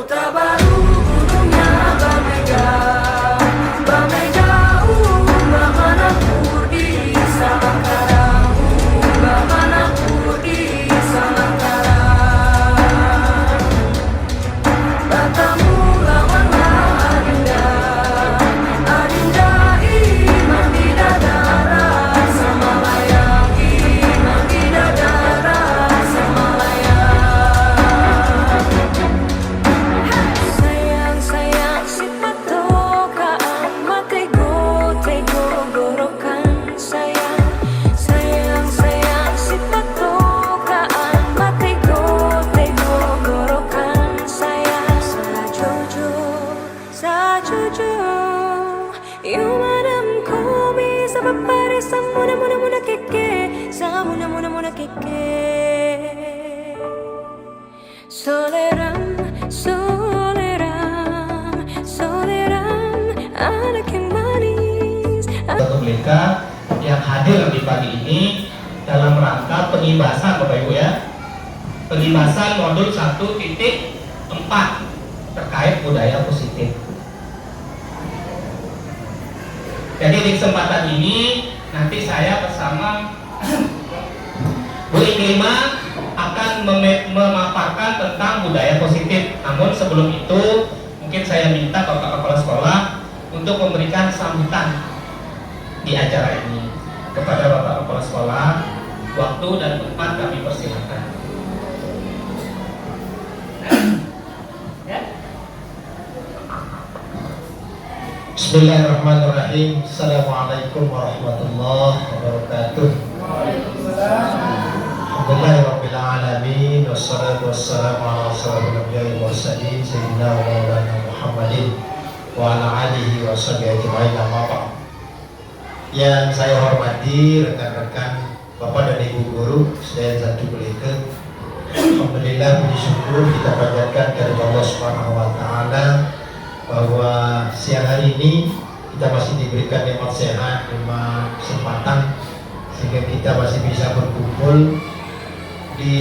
Kota baru gunungnya Bamega, Bamega Bamana Purdi Samangkara, Bamana Purdi Samangkara. Batamu lawanlah Adinda, Adinda Imam Bidadara Samalayang, Imam Bidadara Samalayang. Sayang sayang si patokaan matego tego gorokan sayang. Sayang sayang si patokaan matego tego gorokan sayang. Sajojo Yumadam komi sabapare samuna muna muna keke, samuna muna muna keke. Soleram, soleram, soleram, anak yang manis. Untuk mereka yang hadir di pagi ini dalam rangka pengibasan Bapak Ibu ya, pengibasan modul 1.4 terkait budaya positif. Jadi di kesempatan ini nanti saya bersama Bu Iklimah akan memaparkan tentang budaya positif. Namun sebelum itu mungkin saya minta Bapak Kepala Sekolah untuk memberikan sambutan di acara ini. Kepada Bapak Kepala Sekolah, waktu dan tempat kami persilakan. Bismillahirrahmanirrahim. Assalamualaikum warahmatullahi wabarakatuh. Alhamdulillahirabbil alamin, wassalatu wassalamu ala asyrofil anbiya'i wal mursalin sayyidina wa maulana Muhammadin wa ala alihi wa sahbihi ajma'in. Amma ba'd. Yang saya hormati rekan-rekan Bapak dan Ibu guru sedaya satu beliau. Alhamdulillah, puji syukur kita panjatkan kepada Allah Subhanahu wa taala bahwa siang hari ini kita masih diberikan nikmat sehat, nikmat kesempatan sehingga kita masih bisa berkumpul di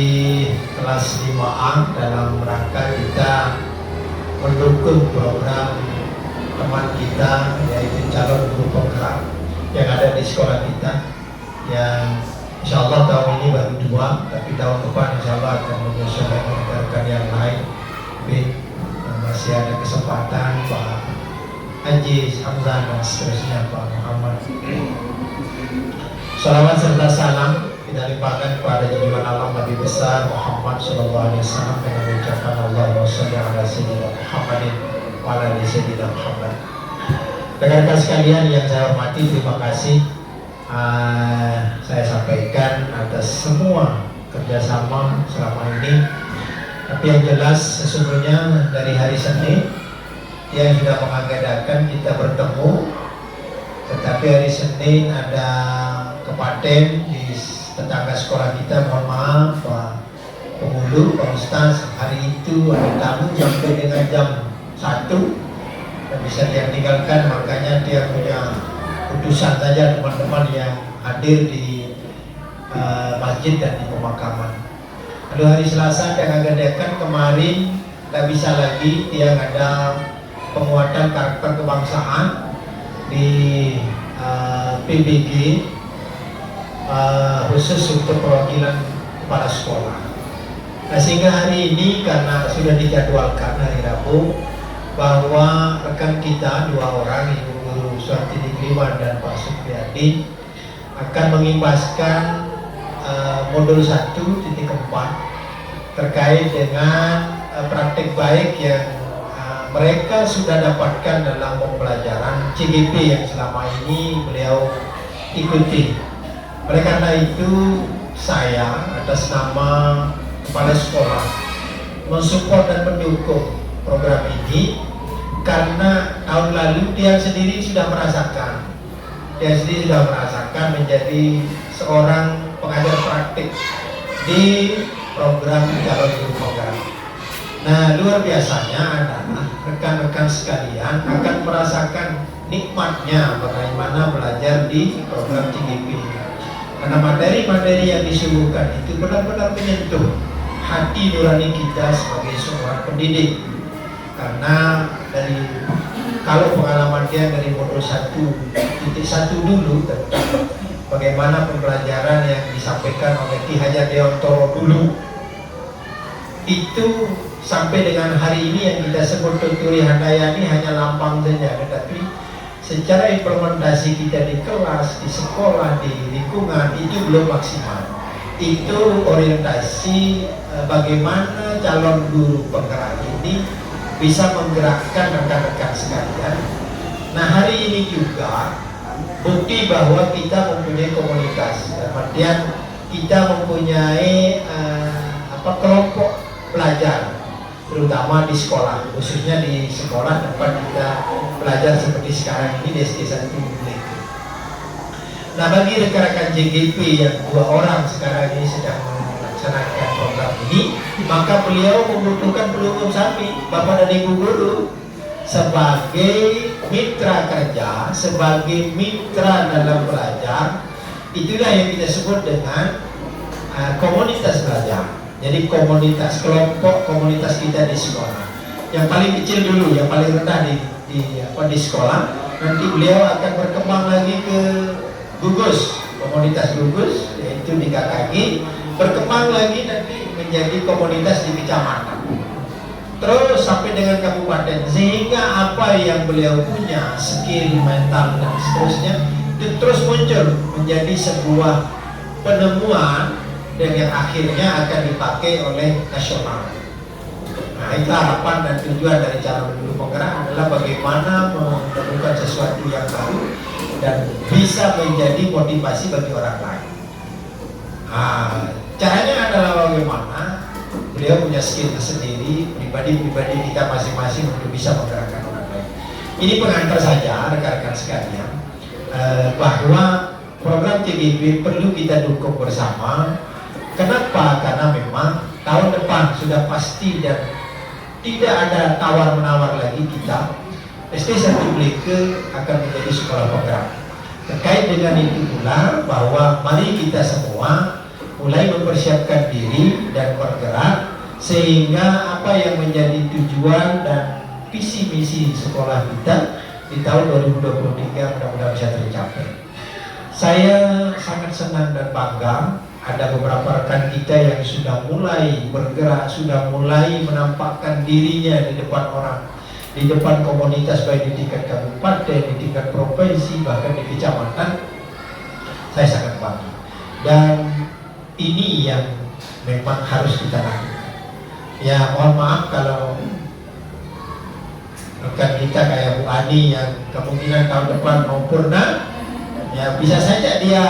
kelas 5A dalam rangka kita mendukung program teman kita yaitu calon guru penggerak yang ada di sekolah kita, yang insya Allah tahun ini baru 2, tapi tahun depan insya Allah akan menyusulkan rekan-rekan yang lain. Masih ada kesempatan Pak Haji Hamzah dan seterusnya, Pak Muhammad. Salawat serta salam kita limpahkan kepada junjungan alam Nabi besar Muhammad Sallallahu Alaihi Wasallam dengan ucapan Allahumma sholli ala sayyidina Muhammadin wa ala ali sayyidina Muhammad. Rekan-rekan sekalian yang saya hormati, terima kasih saya sampaikan atas semua kerjasama selama ini. Tapi yang jelas sesungguhnya dari hari Senin yang sudah mengagadakan kita bertemu, tetapi hari Senin ada kepaten di tetangga sekolah kita. Mohon maaf Pak Penghulu, Pak Ustaz, hari itu ada tamu sampai dengan jam 1 dan bisa dia tinggalkan, makanya dia punya utusan saja teman-teman yang hadir di masjid dan di pemakaman. Lalu hari Selasa yang agadakan kemarin tidak bisa lagi, yang ada penguatan karakter kebangsaan di PBG khusus untuk perwakilan kepala sekolah. Nah, sehingga hari ini karena sudah dijadwalkan hari Rabu bahwa rekan kita 2 orang, Ibu Guru Suharti Iklimah dan Pak Supriyadi, akan mengimbaskan modul 1.4 terkait dengan praktik baik yang mereka sudah dapatkan dalam pembelajaran CGP yang selama ini beliau ikuti. Oleh karena itu saya atas nama kepala sekolah mensupport dan mendukung program ini, karena tahun lalu dia sendiri sudah merasakan menjadi seorang pengajar praktik di program calon guru penggerak. Nah, luar biasanya adalah rekan-rekan sekalian akan merasakan nikmatnya bagaimana belajar di program CGP. Karena materi-materi yang disuguhkan itu benar-benar menyentuh hati nurani kita sebagai seorang pendidik. karena kalau pengalaman dia dari modul 1.1 dulu tentang bagaimana pembelajaran yang disampaikan oleh Ki Hajar Deontoro dulu itu sampai dengan hari ini yang kita sebut Tuturi Handayani hanya lambang saja, tetapi secara implementasi kita di kelas, di sekolah, di lingkungan itu belum maksimal. Itu orientasi bagaimana calon guru penggerak ini bisa menggerakkan rekan-rekan sekalian. Nah, hari ini juga bukti bahwa kita mempunyai komunitas, kemudian kita mempunyai kelompok belajar, terutama di sekolah, khususnya di sekolah tempat kita belajar seperti sekarang ini di SD 1 Bumi. Nah, bagi rekan-rekan JGP yang 2 orang sekarang ini sedang melaksanakan program ini, maka beliau membutuhkan pelunggung samping, Bapak dan Ibu guru, sebagai mitra kerja, sebagai mitra dalam belajar. Itulah yang kita sebut dengan komunitas belajar. Jadi komunitas, kelompok komunitas kita di sekolah. Yang paling kecil dulu, yang paling rendah di sekolah. Nanti beliau akan berkembang lagi ke gugus, komunitas gugus, yaitu di KKG, berkembang lagi nanti menjadi komunitas di kecamatan, terus sampai dengan kabupaten, sehingga apa yang beliau punya, skill, mental dan seterusnya itu terus muncul menjadi sebuah penemuan dan yang akhirnya akan dipakai oleh nasional. Nah, itu harapan dan tujuan dari calon guru penggerak adalah bagaimana menemukan sesuatu yang baru dan bisa menjadi motivasi bagi orang lain. Nah, caranya adalah bagaimana beliau punya skill sendiri, pribadi-pribadi kita masing-masing untuk bisa menggerakkan orang lain. Ini pengantar saja rekan-rekan sekalian, bahwa program CGP perlu kita dukung bersama. Kenapa? Karena memang tahun depan sudah pasti dan tidak ada tawar-menawar lagi kita. SD 1 Bleke akan menjadi sekolah penggerak. Terkait dengan itu pula bahwa mari kita semua mulai mempersiapkan diri dan bergerak sehingga apa yang menjadi tujuan dan visi misi sekolah kita di tahun 2023 mudah-mudahan bisa tercapai. Saya sangat senang dan bangga ada beberapa rekan kita yang sudah mulai bergerak, sudah mulai menampakkan dirinya di depan orang, di depan komunitas, baik di tingkat kabupaten, di tingkat provinsi, bahkan di kecamatan. Saya sangat bangga. Dan ini yang memang harus kita lakukan. Ya, mohon maaf kalau rekan kita kayak Bu Ani yang kemungkinan tahun depan mau purna, ya bisa saja dia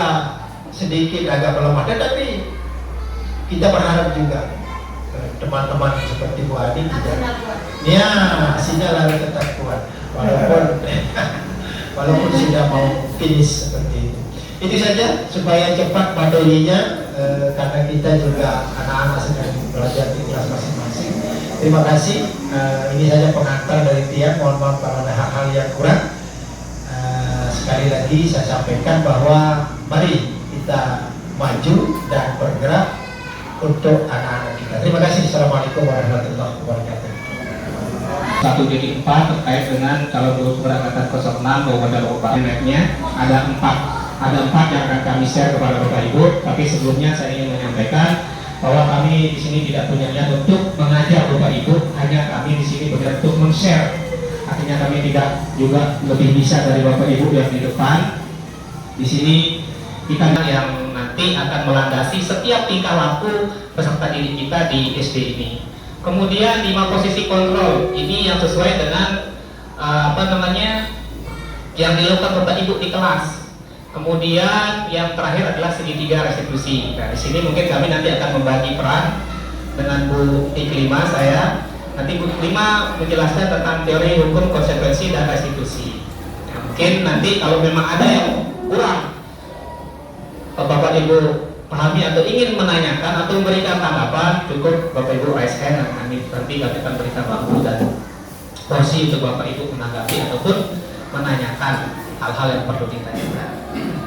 sedikit agak melemah, tetapi kita berharap juga teman-teman seperti Bu Ani tidak, ya sinyal harus tetap kuat walaupun sudah mau finish seperti itu. Itu saja supaya cepat materinya, karena kita juga anak-anak sedang belajar di kelas masing-masing. Terima kasih. Ini saja pengantar dari Tiang. Mohon maaf kalau ada hal-hal yang kurang. Sekali lagi saya sampaikan bahwa mari kita maju dan bergerak untuk anak-anak kita. Terima kasih. Assalamualaikum warahmatullahi wabarakatuh. 1.4 terkait dengan calon guru keberangkatan 06 Kabupaten Bogor. Mapnya ada empat yang akan kami share kepada Bapak Ibu. Tapi sebelumnya saya ingin menyampaikan bahwa kami di sini tidak punya niat untuk mengajar Bapak Ibu, hanya kami di sini berniat untuk men-share. Artinya kami tidak juga lebih bisa dari Bapak Ibu yang di depan. Di sini kita yang nanti akan melandasi setiap tingkah laku peserta didik kita di SD ini. Kemudian 5 posisi kontrol ini yang sesuai dengan yang dilakukan Bapak Ibu di kelas. Kemudian yang terakhir adalah segitiga restitusi. Nah, di sini mungkin kami nanti akan membagi peran dengan Bu Iklima. Saya nanti Bu Iklima menjelaskan tentang teori hukum konsekuensi dan restitusi. Nah, mungkin nanti kalau memang ada yang kurang Bapak Ibu pahami atau ingin menanyakan atau memberikan tanggapan, cukup Bapak Ibu raise hand, nanti kami akan berikan waktu dan porsi untuk Bapak Ibu menanggapi ataupun menanyakan hal-hal yang perlu ditanyakan.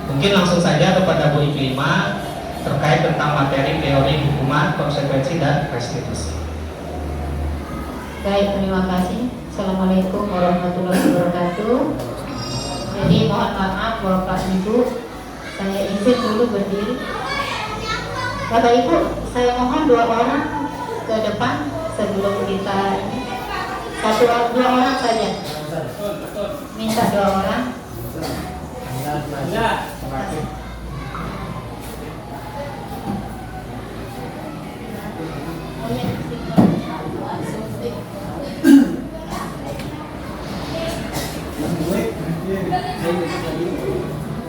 Mungkin langsung saja kepada Bu Iklima terkait tentang materi teori hukuman, konsekuensi dan restitusi. Baik, terima kasih. Assalamualaikum warahmatullahi wabarakatuh. Jadi mohon maaf Bapak Ibu, saya izin dulu berdiri. Bapak Ibu, saya mohon 2 orang ke depan sebelum kita dua orang saja. Minta 2 orang.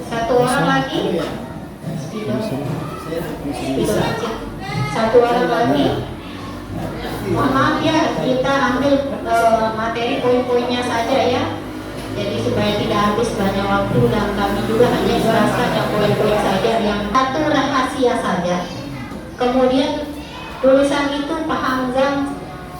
Satu orang lagi. Satu orang lagi. Mohon maaf ya, kita ambil materi poin-poinnya saja ya. Jadi supaya tidak habis banyak waktu dan kami juga hanya jelaskan yang poin-poin saja, yang satu rahasia saja. Kemudian tulisan itu Pak Hamzah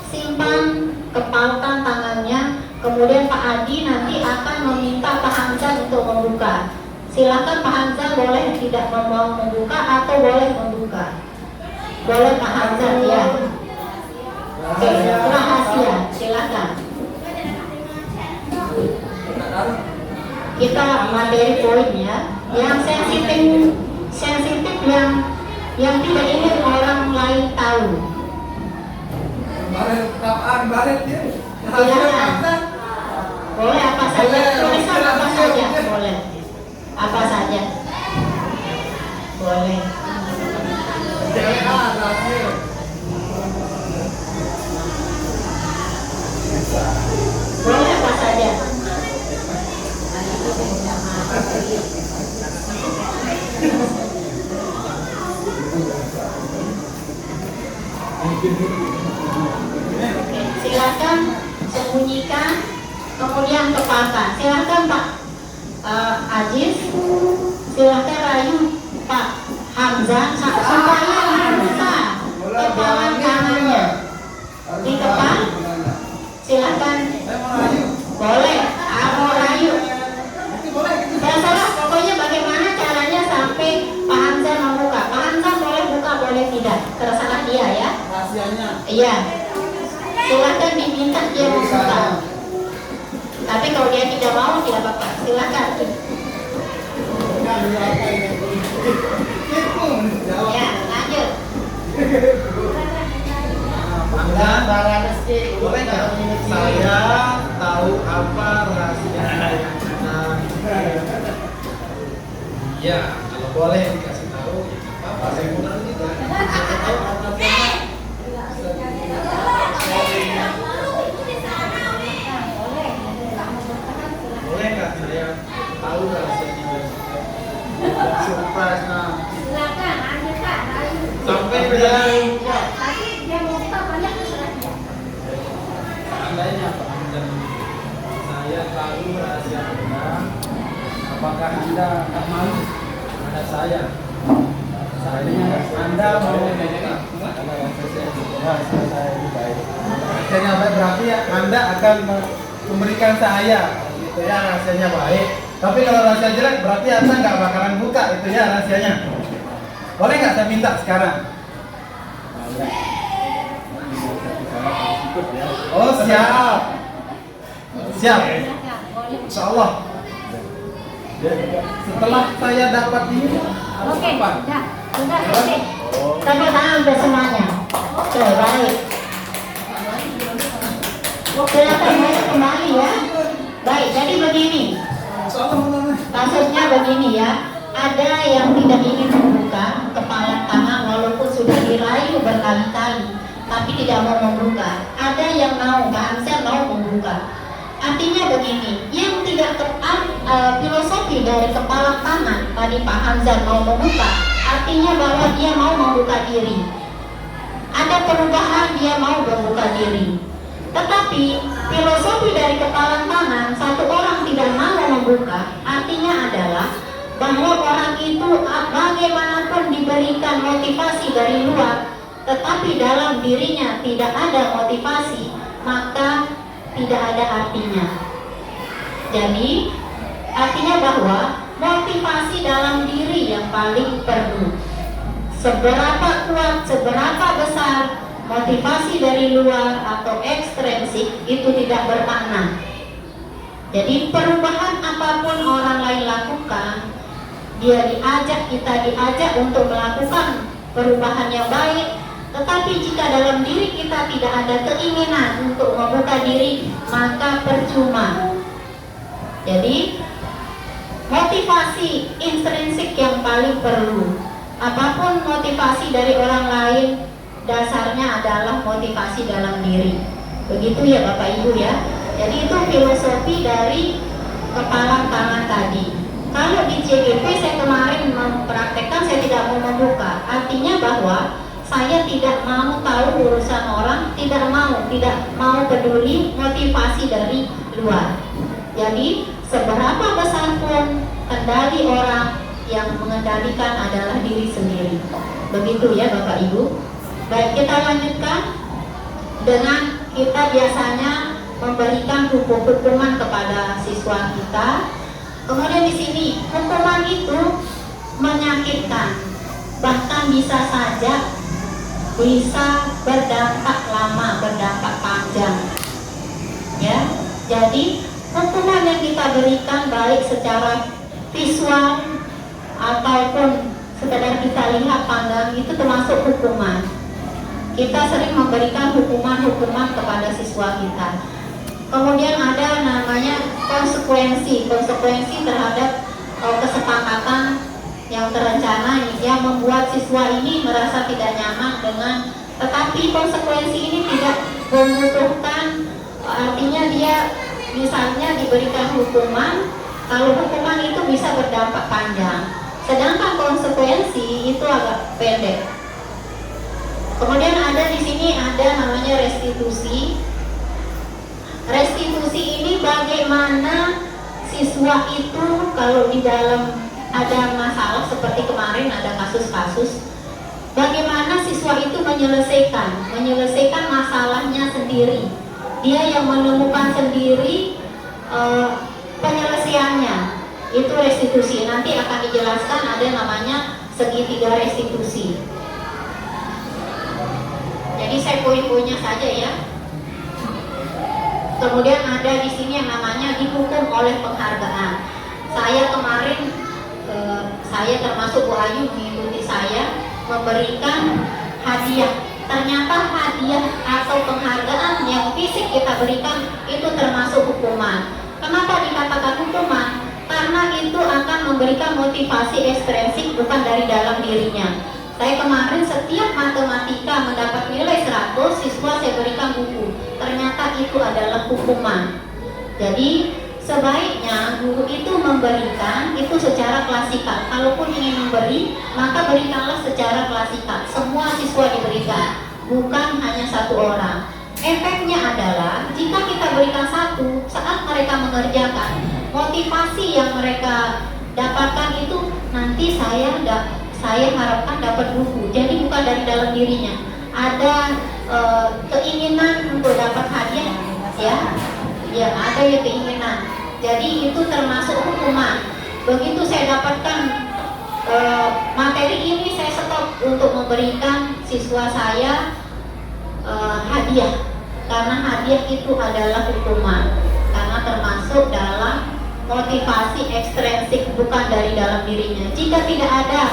simpan, kepalkan tangannya. Kemudian Pak Adi nanti akan meminta Pak Hamzah untuk membuka. Silakan Pak Hamzah, boleh tidak mau membuka atau boleh membuka. Boleh Pak Hamzah ya. Oke, rahasia, silakan. Kita materi poinnya yang sensitif yang tidak ingin orang lain tahu. Silakan. Boleh apa saja, tulisan apa saja, boleh. Apa saja, boleh. Boleh apa saja. Oke, silakan sembunyikan, kemudian kepalkan. Silakan Pak Aziz, silakan rayu Pak Hamzah supaya membuka kepalan tangannya. Di kepal, silakan. Boleh, mau rayu. Terserah, pokoknya bagaimana caranya sampai Pak Hamzah membuka. Pak Hamzah boleh buka, boleh tidak, terserah dia ya. Iya, silakan diminta dia membuka. Tapi kalau dia tidak mau, tidak apa-apa, silakan. Ya, lanjut. Dan boleh nggak saya tahu apa rahasia Iya, kalau boleh dikasih tahu, apa saya mau nanti boleh nggak saya tahu rahasianya? Surprise nah. Silakan, aja Kak. Sampai bilang Tapi dia mau buka banyak terserah dia. seandainya Pak Hamzah, saya tahu rahasia Anda, apakah Anda tak malu ada saya? Seandainya Anda mau membuka, kalau rahasia saya lebih baik. Rahasianya baik berarti ya Anda akan memberikan saya, gitu ya, rahasianya baik. Tapi kalau rahasia jelek berarti Anda nggak bakalan buka, itu ya rahasianya. Boleh nggak saya minta sekarang? Oh siap, siap. Insya Allah. Setelah saya dapat ini, Oke, sudah, oke. Tanda tangan udah semuanya. Oke, baik. Silakan saya kembali ya. Baik, jadi begini. Maksudnya begini ya. Ada yang tidak ingin membuka kepala tangan walaupun sudah dirayu berkali-kali, tapi tidak mau membuka. Ada yang mau, Hamzah mau membuka. Artinya begini, yang tidak tepat filosofi dari kepala tangan tadi Pak Hamzah mau membuka, artinya bahwa dia mau membuka diri. Ada perubahan, dia mau membuka diri. Tetapi filosofi dari kepala tangan, satu orang tidak mau membuka, artinya adalah bahwa orang itu bagaimanapun diberikan motivasi dari luar, tetapi dalam dirinya tidak ada motivasi, maka tidak ada artinya. Jadi artinya bahwa motivasi dalam diri yang paling perlu. Seberapa kuat, seberapa besar motivasi dari luar atau ekstrinsik itu tidak bermakna. Jadi perubahan apapun orang lain lakukan, kita diajak untuk melakukan perubahan yang baik. Tetapi jika dalam diri kita tidak ada keinginan untuk membuka diri, maka percuma. Jadi motivasi intrinsik yang paling perlu. Apapun motivasi dari orang lain, dasarnya adalah motivasi dalam diri. Begitu ya Bapak Ibu ya. Jadi itu filosofi dari kepala tangan tadi. Kalau di CGP saya kemarin mempraktekkan, saya tidak mau membuka. Artinya bahwa saya tidak mau tahu urusan orang, tidak mau peduli motivasi dari luar. Jadi seberapa besar pun kendali orang, yang mengendalikan adalah diri sendiri. Begitu ya Bapak Ibu. Baik, kita lanjutkan dengan kita biasanya memberikan hukuman kepada siswa kita. Kemudian di sini hukuman itu menyakitkan, bahkan bisa saja berdampak lama, berdampak panjang. Ya, jadi hukuman yang kita berikan baik secara visual ataupun sekedar kita lihat pandang itu termasuk hukuman. Kita sering memberikan hukuman kepada siswa kita. Kemudian ada namanya konsekuensi terhadap kesepakatan yang terencana yang membuat siswa ini merasa tidak nyaman dengan, tetapi konsekuensi ini tidak membutuhkan, artinya dia misalnya diberikan hukuman, kalau hukuman itu bisa berdampak panjang, sedangkan konsekuensi itu agak pendek. Kemudian ada di sini ada namanya restitusi. Restitusi ini bagaimana siswa itu kalau di dalam ada masalah seperti kemarin ada kasus-kasus, bagaimana siswa itu menyelesaikan masalahnya sendiri. Dia yang menemukan sendiri penyelesaiannya. Itu restitusi. Nanti akan dijelaskan ada namanya segitiga restitusi. Jadi saya poin-poinnya saja ya. Kemudian ada di sini yang namanya dihukum oleh penghargaan. Saya kemarin, saya termasuk Bu Ayu mengikuti saya memberikan hadiah. Ternyata hadiah atau penghargaan yang fisik kita berikan itu termasuk hukuman. Kenapa dikatakan hukuman? Karena itu akan memberikan motivasi ekstrinsik bukan dari dalam dirinya. Saya kemarin setiap matematika mendapat nilai 100, siswa saya berikan buku. Ternyata itu adalah hukuman. Jadi sebaiknya guru itu memberikan itu secara klasikal. Kalaupun ingin memberi, maka berikanlah secara klasikal. Semua siswa diberikan, bukan hanya satu orang. Efeknya adalah jika kita berikan satu, saat mereka mengerjakan, motivasi yang mereka dapatkan itu nanti saya harapkan dapat buku. Jadi bukan dari dalam dirinya. Ada keinginan untuk dapat hadiah, ya ada ya keinginan. Jadi itu termasuk hukuman. Begitu saya dapatkan materi ini, saya stop untuk memberikan siswa saya hadiah, karena hadiah itu adalah hukuman, karena termasuk dalam motivasi ekstrinsik bukan dari dalam dirinya. Jika tidak ada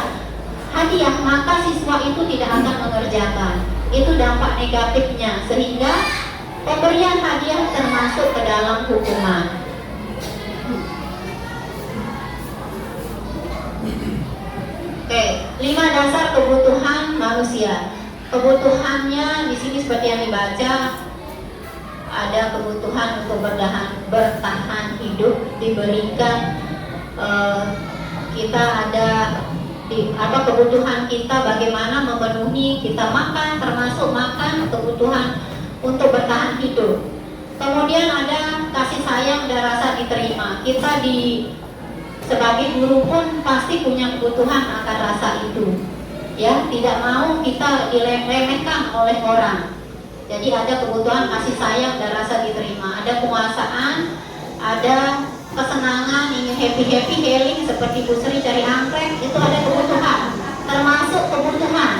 hadiah, maka siswa itu tidak akan mengerjakan. Itu dampak negatifnya, sehingga pemberian hadiah termasuk ke dalam hukuman. Oke, 5 dasar kebutuhan manusia. Kebutuhannya di sini seperti yang dibaca, ada kebutuhan untuk bertahan hidup, diberikan kita ada kebutuhan kita bagaimana memenuhi, kita makan, termasuk makan, kebutuhan untuk bertahan hidup. Kemudian ada kasih sayang dan rasa diterima. Kita sebagai guru pun pasti punya kebutuhan akan rasa itu, ya, tidak mau kita diremehkan oleh orang. Jadi ada kebutuhan kasih sayang dan rasa diterima. Ada penguasaan, ada kesenangan, ingin happy healing seperti Bu Sri cari anggrek, itu ada kebutuhan, termasuk kebutuhan.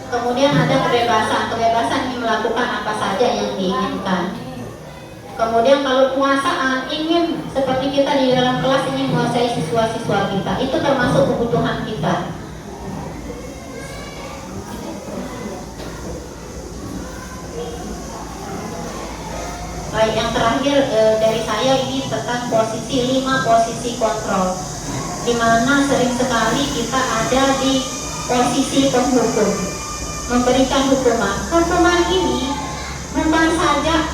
Kemudian Kemudian ada kebebasan ingin melakukan apa saja yang diinginkan. Kemudian kalau penguasaan, ingin seperti kita di dalam kelas ingin menguasai siswa-siswa kita, itu termasuk kebutuhan kita. Baik, yang terakhir dari saya ini tentang posisi 5 posisi kontrol, di mana sering sekali kita ada di posisi penghukum, memberikan hukuman. Hukuman ini bukan saja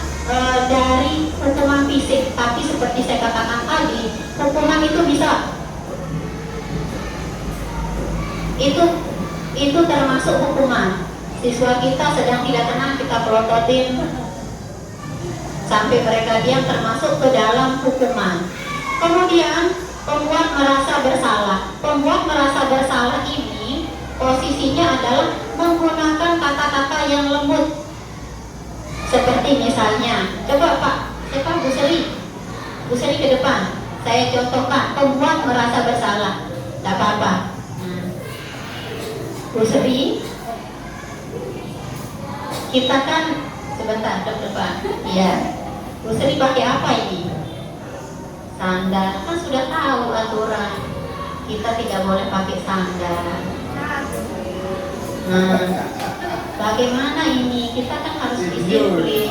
dari hukuman fisik, tapi seperti saya katakan tadi, hukuman itu bisa itu termasuk hukuman. Siswa kita sedang tidak tenang, kita pelototin sampai mereka diam, termasuk ke dalam hukuman. Kemudian pembuat merasa bersalah. Pembuat merasa bersalah ini posisinya adalah menggunakan kata-kata yang lembut. Seperti misalnya, coba Pak, siapa Bu Sri? Bu Sri ke depan. Saya contohkan, pembuat merasa bersalah. Tidak apa-apa. Bu Sri, kita kan sebentar ke depan. Iya. Bu Sri pakai apa ini? Sandal. Kan sudah tahu aturan. Kita tidak boleh pakai sandal. Nah, bagaimana ini? Kita kan harus disiplin.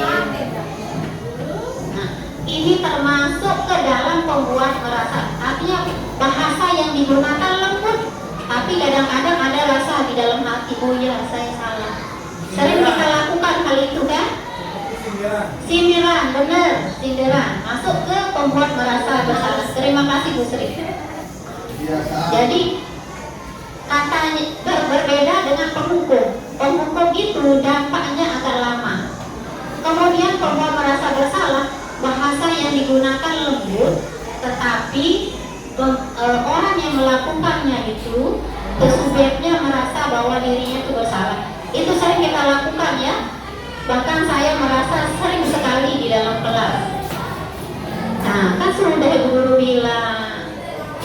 Nah, ini termasuk ke dalam pembuat merasa. Artinya bahasa yang digunakan lembut, tapi kadang-kadang ada rasa di dalam hati. Oh ya, saya salah. Sering kita lakukan hal itu kan? Sindiran, benar, sindiran. Masuk ke pembuat merasa bersalah. Terima kasih Bu Sri. Jadi katanya berbeda dengan penghukum. Penghukum itu dampaknya agak lama. Kemudian pembuat merasa bersalah, bahasa yang digunakan lembut, tetapi orang yang melakukannya itu subjeknya merasa bahwa dirinya itu bersalah. Itu sering kita lakukan ya. Bahkan saya merasa sering sekali di dalam kelas. Nah, kan sudah Ibu Guru bilang,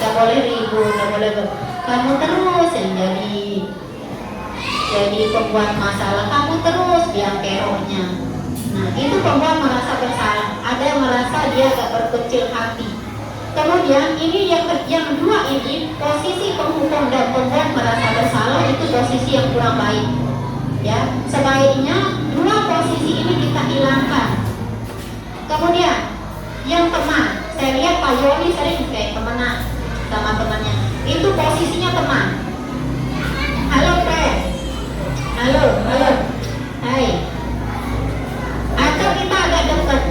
gak boleh ribut, gak boleh kamu terus yang jadi pembuat masalah, kamu terus biang keroknya. Nah, itu pembuat merasa bersalah. Ada yang merasa dia agak berkecil hati. Kemudian ini yang dua ini, posisi penghukum dan pembuat merasa bersalah itu posisi yang kurang baik. Ya, sebaiknya dua posisi ini kita hilangkan. Kemudian yang teman, saya lihat Pak Yoni sering kayak temenan sama temannya. Itu posisinya teman. Halo Pak. Halo. Hai. Atau kita agak dekat.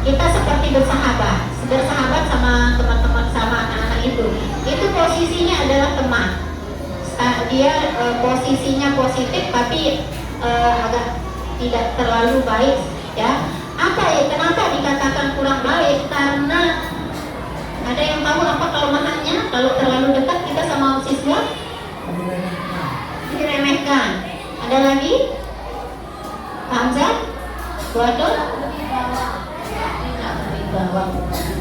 Kita seperti bersahabat sama teman-teman, sama anak-anak itu. Itu posisinya adalah teman. Dia posisinya positif tapi agak tidak terlalu baik ya. Apa ya, kenapa dikatakan kurang baik? Karena ada yang tahu apa kelemahannya kalau terlalu dekat kita sama siswa? Diremehkan. Ada lagi? Hamzah? Buatul?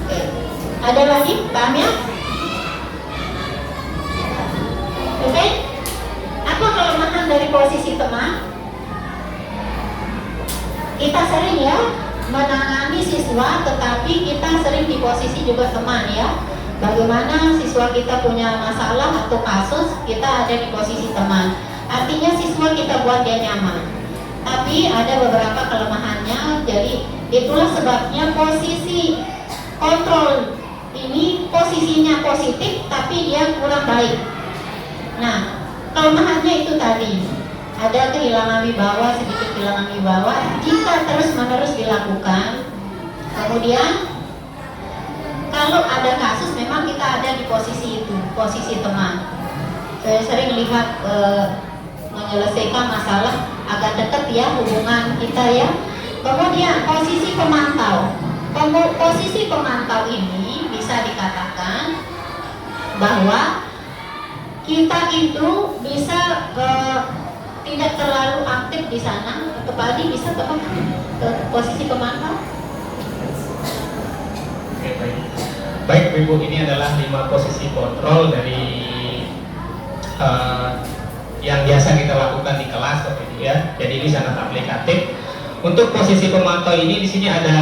Oke. Ada lagi? Paham ya? Oke? Apa kelemahan dari posisi teman? Kita sering ya menangani siswa, tetapi kita sering di posisi juga teman ya. Bagaimana siswa kita punya masalah atau kasus, kita ada di posisi teman. Artinya siswa kita buat dia nyaman. Tapi ada beberapa kelemahannya, jadi itulah sebabnya posisi kontrol ini posisinya positif, tapi dia kurang baik. Nah, kelemahannya itu tadi. Ada kehilangan wibawa, sedikit kehilangan wibawa jika terus-menerus dilakukan. Kemudian kalau ada kasus memang kita ada di posisi itu, posisi teman. Saya sering lihat menyelesaikan masalah agak dekat ya hubungan kita ya. Kemudian posisi pemantau. Posisi pemantau ini bisa dikatakan bahwa kita itu bisa tidak terlalu aktif di sana, kembali bisa ke posisi pemantau. Oke, baik Ibu, ini adalah 5 posisi kontrol dari yang biasa kita lakukan di kelas Bapak Ibu ya. Jadi ini sangat aplikatif. Untuk posisi pemantau ini di sini ada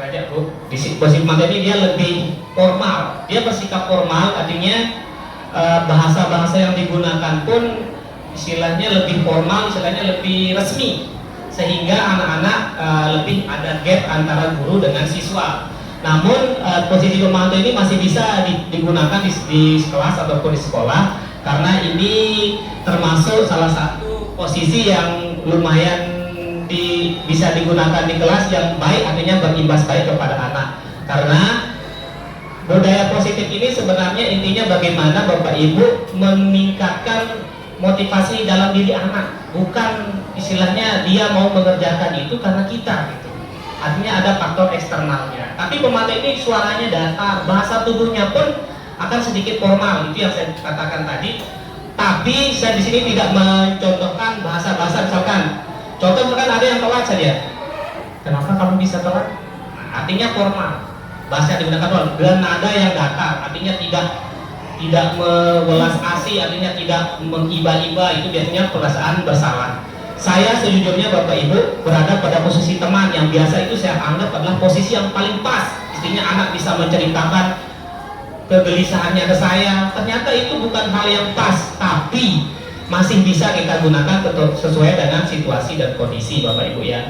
aja Bu. Di posisi pemantau ini dia lebih formal. Dia bersikap formal, artinya bahasa-bahasa yang digunakan pun istilahnya lebih formal, istilahnya lebih resmi, sehingga anak-anak lebih ada gap antara guru dengan siswa. Namun posisi pemantau ini masih bisa digunakan di kelas ataupun di sekolah, karena ini termasuk salah satu posisi yang lumayan bisa digunakan di kelas yang baik, artinya berimbas baik kepada anak. Karena budaya positif ini sebenarnya intinya bagaimana Bapak Ibu meningkatkan motivasi dalam diri anak, bukan istilahnya dia mau mengerjakan itu karena kita gitu. Artinya ada faktor eksternalnya. Tapi pemantau ini suaranya datar, bahasa tubuhnya pun akan sedikit formal, itu yang saya katakan tadi. Tapi saya di sini tidak mencontohkan bahasa-bahasa, misalkan contoh misalkan ada yang telat saja. Kenapa kamu bisa telat? Nah, artinya formal. Bahasa yang digunakan formal. Dan nada yang datar, artinya tidak mewelas asih, artinya tidak mengiba-iba, itu biasanya perasaan bersalah. Saya sejujurnya Bapak Ibu berada pada posisi teman yang biasa itu saya anggap adalah posisi yang paling pas. Istinya anak bisa menceritakan kegelisahannya ke saya. Ternyata itu bukan hal yang pas, tapi masih bisa kita gunakan sesuai dengan situasi dan kondisi Bapak Ibu ya.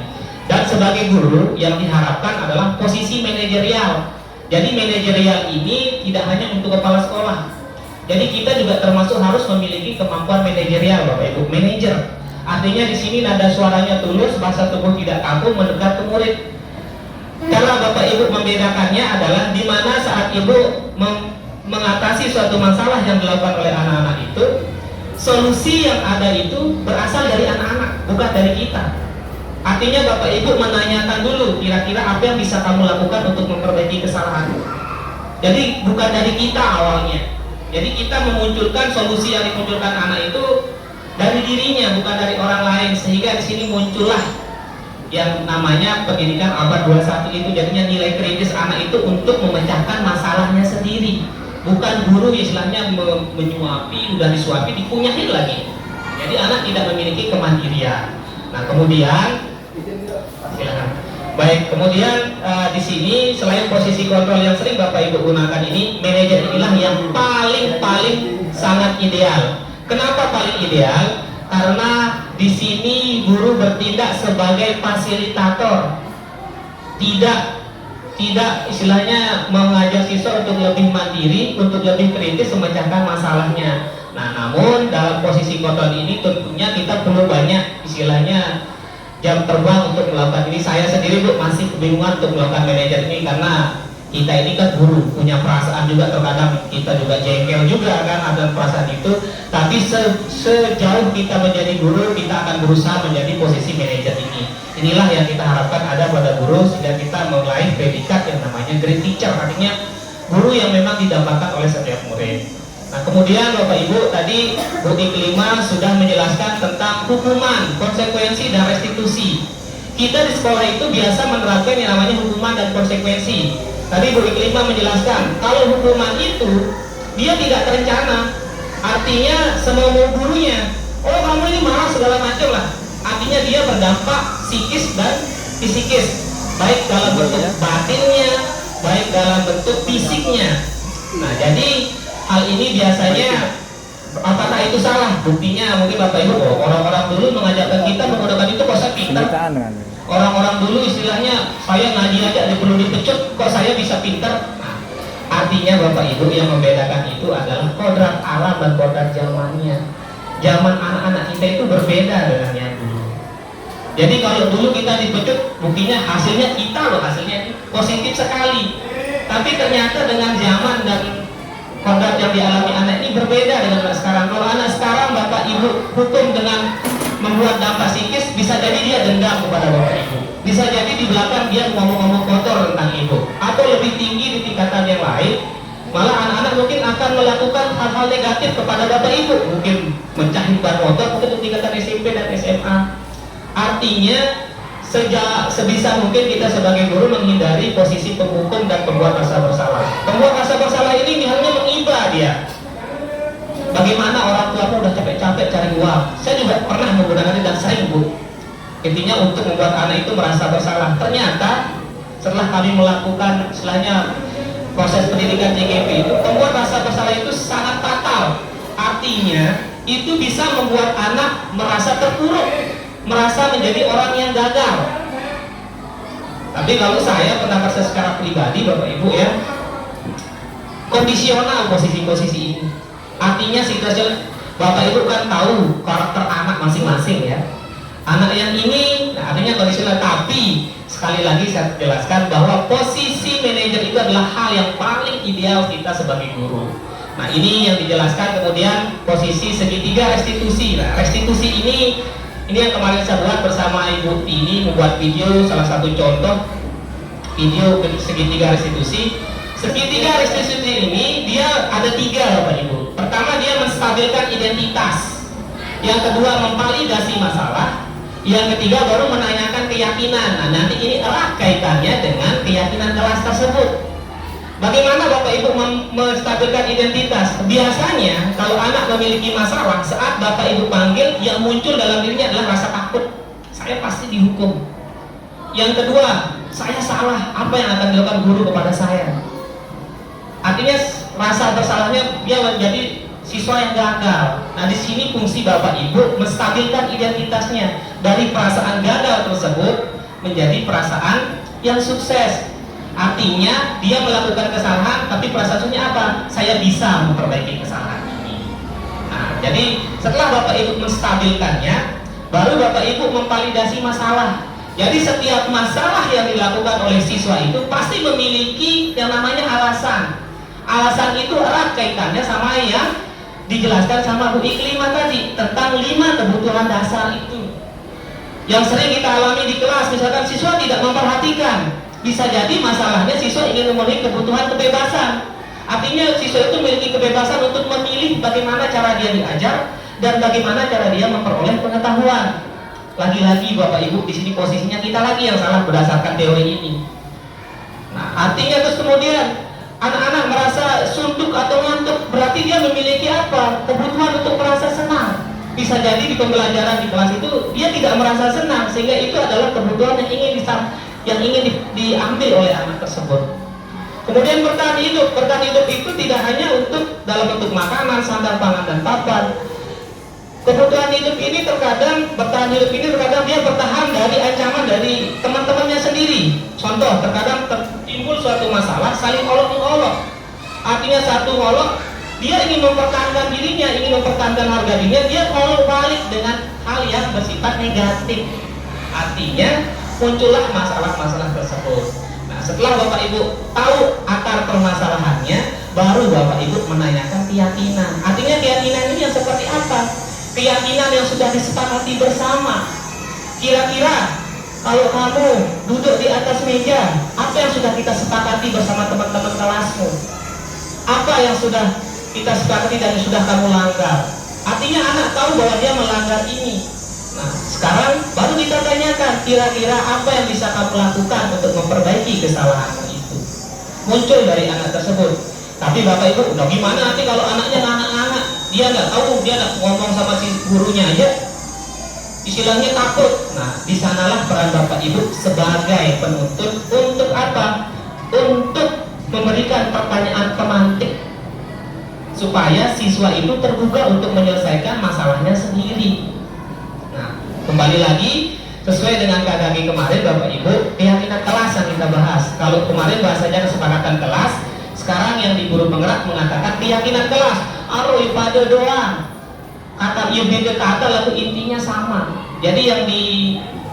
Dan sebagai guru yang diharapkan adalah posisi manajerial. Jadi manajerial ini tidak hanya untuk kepala sekolah. Jadi kita juga termasuk harus memiliki kemampuan manajerial Bapak Ibu, manajer. Artinya di sini nada suaranya tulus, bahasa tubuh tidak kaku, mendekat ke murid. Cara Bapak Ibu membedakannya adalah di mana saat Ibu mengatasi suatu masalah yang dilakukan oleh anak-anak itu, solusi yang ada itu berasal dari anak-anak, bukan dari kita. Artinya Bapak Ibu menanyakan dulu kira-kira apa yang bisa kamu lakukan untuk memperbaiki kesalahan. Jadi bukan dari kita awalnya. Jadi kita memunculkan solusi yang dimunculkan anak itu dari dirinya, bukan dari orang lain, sehingga di sini muncullah yang namanya pendidikan abad 21 itu. Jadinya nilai kritis anak itu untuk memecahkan masalahnya sendiri, bukan guru istilahnya menyuapi, udah disuapi dikunyahin lagi. Jadi anak tidak memiliki kemandirian. Nah kemudian silakan. Baik, kemudian di sini selain posisi kontrol yang sering Bapak Ibu gunakan ini, manajer inilah yang paling sangat ideal. Kenapa paling ideal? Karena di sini guru bertindak sebagai fasilitator, tidak istilahnya mengajak siswa untuk lebih mandiri, untuk lebih kritis memecahkan masalahnya. Nah, namun dalam posisi kontrol ini tentunya kita perlu banyak istilahnya jam terbang untuk melakukan ini. Saya sendiri Bu masih kebingungan untuk melakukan manajer ini, karena kita ini kan guru, punya perasaan juga, terkadang kita juga jengkel juga kan, ada perasaan itu. Tapi sejauh kita menjadi guru, kita akan berusaha menjadi posisi manajer ini. Inilah yang kita harapkan ada pada guru, sehingga kita meraih predikat yang namanya great teacher, artinya guru yang memang didambakan oleh setiap murid. Nah kemudian Bapak Ibu tadi Bu Iklima sudah menjelaskan tentang hukuman, konsekuensi dan restitusi. Kita di sekolah itu biasa menerapkan yang namanya hukuman dan konsekuensi. Tadi Bu Iklima menjelaskan kalau hukuman itu dia tidak terencana, artinya semau gurunya, oh kamu ini marah segala macam lah. Artinya dia berdampak psikis dan fisikis, baik dalam bentuk batinnya, baik dalam bentuk fisiknya. Nah jadi hal ini biasanya apakah itu salah? Buktinya mungkin Bapak Ibu, orang-orang dulu mengajarkan kita menggunakan itu kok saya pintar. Orang-orang dulu istilahnya saya ngaji aja perlu dipecut, kok saya bisa pintar. Nah, artinya Bapak Ibu yang membedakan itu adalah kodrat alam dan kodrat zamannya. Zaman anak-anak kita itu berbeda dengan yang dulu. Jadi kalau dulu kita dipecut, buktinya hasilnya kita loh, hasilnya positif sekali. Tapi ternyata dengan zaman dan kodrat yang dialami anak ini berbeda dengan anak sekarang. Kalau anak sekarang Bapak Ibu hukum dengan membuat dampak psikis, bisa jadi dia dendam kepada Bapak Ibu, bisa jadi di belakang dia ngomong-ngomong kotor tentang Ibu, atau lebih tinggi di tingkatan yang lain, malah anak-anak mungkin akan melakukan hal-hal negatif kepada Bapak Ibu, mungkin mencari ban motor mungkin di tingkatan SMP dan SMA. Artinya sebisa mungkin kita sebagai guru menghindari posisi penghukum dan pembuat rasa bersalah. Pembuat rasa bersalah ini halnya mengiba dia, Bagaimana orang tuamu udah capek-capek cari uang. Saya juga pernah menggunakan ini dan sering, Bu. Intinya untuk membuat anak itu merasa bersalah. Ternyata setelah kami melakukan istilahnya proses pendidikan JGP itu, membuat rasa bersalah itu sangat fatal. Artinya itu bisa membuat anak merasa terpuruk, merasa menjadi orang yang gagal. Tapi kalau saya pendapat saya secara pribadi, Bapak Ibu ya, kondisional posisi-posisi ini. Artinya situasi, Bapak Ibu kan tahu karakter anak masing-masing ya. Anak yang ini, nah, artinya kondisional. Tapi sekali lagi saya jelaskan bahwa posisi manajer itu adalah hal yang paling ideal kita sebagai guru. Nah ini yang dijelaskan. Kemudian posisi segitiga restitusi. Nah restitusi ini yang kemarin saya buat bersama Ibu Tini, membuat video salah satu contoh video segitiga restitusi. Segitiga restitusi ini dia ada 3 Bapak Ibu. Pertama dia menstabilkan identitas. Yang kedua memvalidasi masalah. Yang ketiga baru menanyakan keyakinan. Nah nanti ini erat kaitannya dengan keyakinan kelas tersebut. Bagaimana Bapak Ibu menstabilkan identitas? Biasanya kalau anak memiliki masalah, saat Bapak Ibu panggil, yang muncul dalam dirinya adalah rasa takut. Saya pasti dihukum. Yang kedua, saya salah. Apa yang akan dilakukan guru kepada saya? Artinya rasa bersalahnya dia menjadi siswa yang gagal. Nah di sini fungsi Bapak Ibu menstabilkan identitasnya dari perasaan gagal tersebut menjadi perasaan yang sukses. Artinya dia melakukan kesalahan, tapi perasaannya apa? Saya bisa memperbaiki kesalahan ini. Nah, jadi setelah Bapak Ibu menstabilkannya, baru Bapak Ibu memvalidasi masalah. Jadi setiap masalah yang dilakukan oleh siswa itu pasti memiliki yang namanya alasan. Alasan itu erat kaitannya sama yang dijelaskan sama Bu Iklimah tadi tentang 5 kebutuhan dasar itu. Yang sering kita alami di kelas, misalkan siswa tidak memperhatikan. Bisa jadi masalahnya siswa ingin memenuhi kebutuhan kebebasan. Artinya siswa itu memiliki kebebasan untuk memilih bagaimana cara dia diajar dan bagaimana cara dia memperoleh pengetahuan. Lagi-lagi Bapak Ibu di sini posisinya kita lagi yang salah berdasarkan teori ini. Nah, artinya terus kemudian anak-anak merasa suntuk atau ngantuk, berarti dia memiliki apa? Kebutuhan untuk merasa senang. Bisa jadi di pembelajaran di kelas itu dia tidak merasa senang, sehingga itu adalah kebutuhan yang ingin diambil oleh anak tersebut. Kemudian bertahan hidup. Bertahan hidup itu tidak hanya untuk dalam bentuk makanan, sandang, pangan, dan papan. Kebutuhan hidup ini terkadang, bertahan hidup ini terkadang dia bertahan dari ancaman dari teman-temannya sendiri. Contoh, terkadang timbul suatu masalah, saling olok-olok. Artinya satu olok, dia ingin mempertahankan dirinya, ingin mempertahankan harga dirinya, dia olok balik dengan hal yang bersifat negatif. Artinya muncullah masalah-masalah tersebut. Nah, setelah Bapak Ibu tahu akar permasalahannya, baru Bapak Ibu menanyakan keyakinan. Artinya keyakinan ini yang seperti apa? Keyakinan yang sudah disepakati bersama. Kira-kira kalau kamu duduk di atas meja, apa yang sudah kita sepakati bersama teman-teman kelasmu? Apa yang sudah kita sepakati dan sudah kamu langgar? Artinya anak tahu bahwa dia melanggar ini. Nah, sekarang baru kita tanyakan, kira-kira apa yang bisa kamu lakukan untuk memperbaiki kesalahanmu itu? Muncul dari anak tersebut. Tapi Bapak Ibu, udah gimana nanti kalau anaknya anak-anak, dia nggak tahu, dia nggak ngomong sama si gurunya aja, istilahnya takut. Nah, di sanalah peran Bapak Ibu sebagai penuntut untuk apa? Untuk memberikan pertanyaan pemantik supaya siswa itu tergugah untuk menyelesaikan masalahnya sendiri. Nah, kembali lagi sesuai dengan KKG kemarin Bapak Ibu, keyakinan kelas yang kita bahas. Kalau kemarin bahasanya kesepakatan kelas, sekarang yang di guru penggerak mengatakan keyakinan kelas. Aroi pada doang. Kata ya beda kata lalu intinya sama. Jadi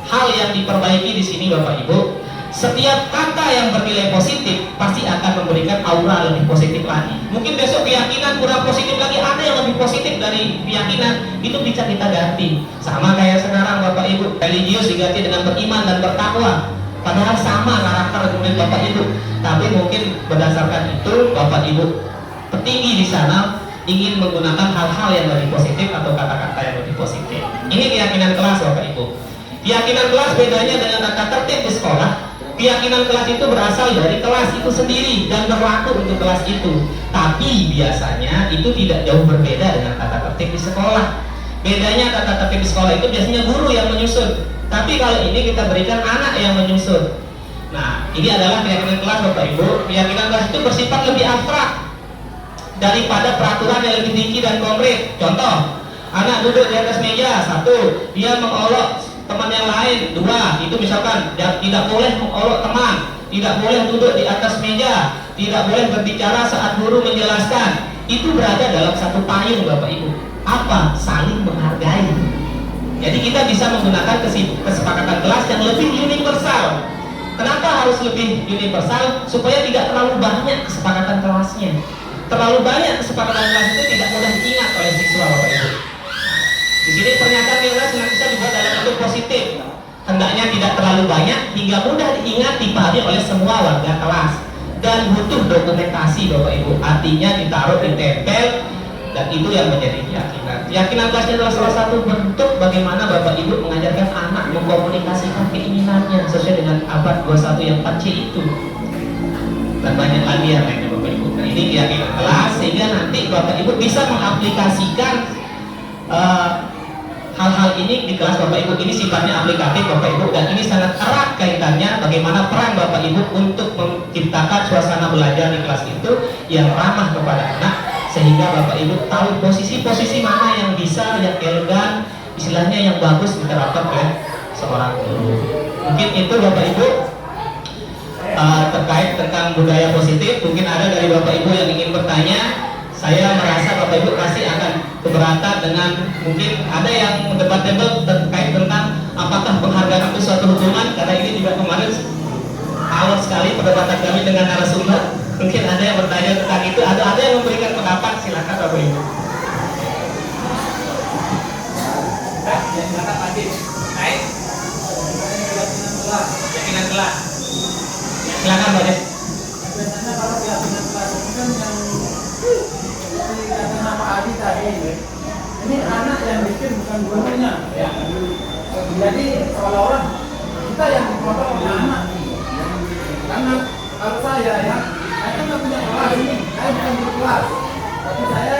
hal yang diperbaiki di sini Bapak Ibu, setiap kata yang bernilai positif pasti akan memberikan aura lebih positif lagi. Mungkin besok keyakinan kurang positif lagi, ada yang lebih positif dari keyakinan, itu bisa kita ganti. Sama kayak sekarang Bapak Ibu, religius diganti dengan beriman dan bertakwa. Padahal sama karakter kemudian Bapak Ibu, tapi mungkin berdasarkan itu Bapak Ibu petinggi di sana ingin menggunakan hal-hal yang lebih positif atau kata-kata yang lebih positif. Ini keyakinan kelas Bapak Ibu. Keyakinan kelas bedanya dengan tata tertib di sekolah. Keyakinan kelas itu berasal dari kelas itu sendiri dan berlaku untuk kelas itu. Tapi biasanya itu tidak jauh berbeda dengan tata tertib di sekolah. Bedanya tata tertib di sekolah itu biasanya guru yang menyusun. Tapi kalau ini kita berikan anak yang menyusun. Nah, ini adalah keyakinan kelas Bapak Ibu. Keyakinan kelas itu bersifat lebih abstrak daripada peraturan yang lebih tinggi dan konkret. Contoh, anak duduk di atas meja, 1, dia mengolok teman yang lain, 2, itu misalkan tidak boleh mengolok teman, tidak boleh duduk di atas meja, tidak boleh berbicara saat guru menjelaskan. Itu berada dalam satu payung Bapak Ibu. Apa? Saling menghargai. Jadi kita bisa menggunakan kesepakatan kelas yang lebih universal. Kenapa harus lebih universal? Supaya tidak terlalu banyak kesepakatan kelasnya. Terlalu banyak kesepakatan kelas itu tidak mudah diingat oleh siswa Bapak Ibu. Di sini pernyataan nilai senantiasa dibuat dalam bentuk positif. Hendaknya tidak terlalu banyak hingga mudah diingat, dipahami oleh semua warga kelas. Dan butuh dokumentasi Bapak Ibu. Artinya ditaruh, ditempel, dan itu yang menjadi keyakinan. Keyakinan kelasnya adalah salah satu bentuk bagaimana Bapak Ibu mengajarkan anak mengkomunikasikan keinginannya sesuai dengan abad 21 yang 4C itu. Dan banyak lagi yang lainnya Bapak Ibu. Nah, ini keyakinan kelas sehingga nanti Bapak Ibu bisa mengaplikasikan hal-hal ini di kelas Bapak Ibu. Ini sifatnya aplikatif Bapak Ibu, dan ini sangat erat kaitannya bagaimana peran Bapak Ibu untuk menciptakan suasana belajar di kelas itu yang ramah kepada anak, sehingga Bapak Ibu tahu posisi-posisi mana yang bisa, yang elegan, istilahnya yang bagus diterapkan oleh seorang guru. Mungkin itu Bapak Ibu terkait tentang budaya positif. Mungkin ada dari Bapak Ibu yang ingin bertanya. Saya merasa Bapak Ibu pasti akan keberatan dengan, mungkin ada yang debatable terkait tentang apakah penghargaan itu suatu hubungan, karena ini juga kemarin alot sekali perdebatan kami dengan narasumber. Mungkin ada yang bertanya tentang itu, ada yang memberikan pendapat, silakan Bapak Ibu. Silakan Pak Jin. Baik. Keyakinan kelas. Silakan Pak Jin. Biasanya kalau keyakinan kelas itu kan yang dikatakan Pak Adi tadi, ini anak yang bikin bukan gurunya. Ya. Jadi seolah-olah kita yang dipotong oleh anak. Karena kalau saya kan nggak punya kelas ini, saya bukan guru kelas, tapi saya